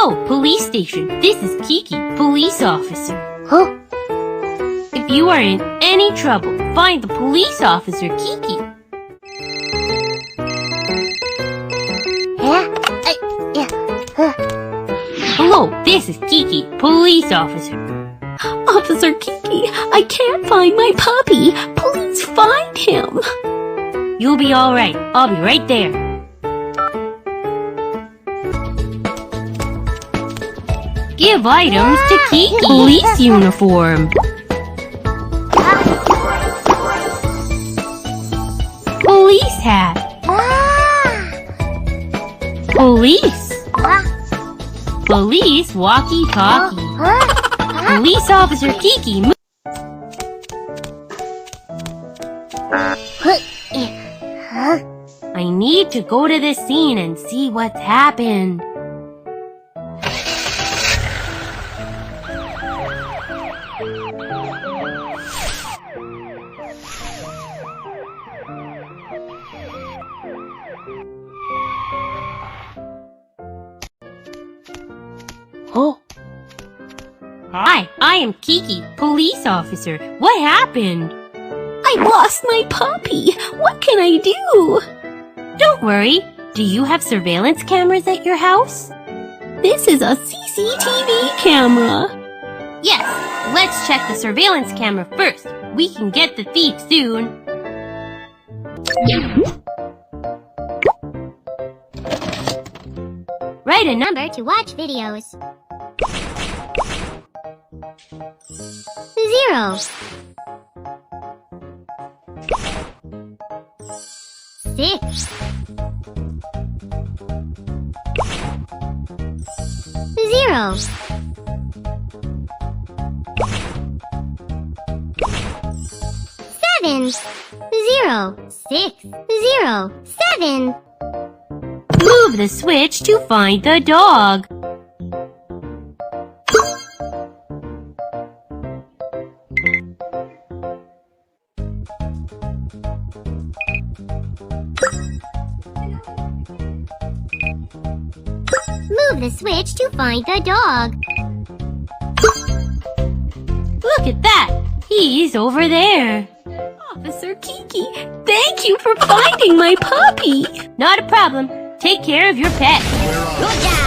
Hello, police station. This is Kiki, police officer. Huh? If you are in any trouble, find the police officer, Kiki. Hello, this is Kiki, police officer. Officer Kiki, I can't find my puppy. Please find him. You'll be all right. I'll be right there. Give items to Kiki. Police uniform. Police hat. Police. Police walkie-talkie. Police officer Kiki. I need to go to the scene and see what's happened. Oh. Hi, I am Kiki, police officer. What happened? I lost my puppy. What can I do? Don't worry. Do you have surveillance cameras at your house? This is a CCTV camera. Yes, let's check the surveillance camera first. We can get the thief soon. Write a number to watch videos. 0 6 0 7 0 6 0 7. Move the switch to find the dog. Move the switch to find the dog. Look at that! He's over there. Officer Kiki, thank you for finding my puppy. Not a problem. Take care of your pet. Good job.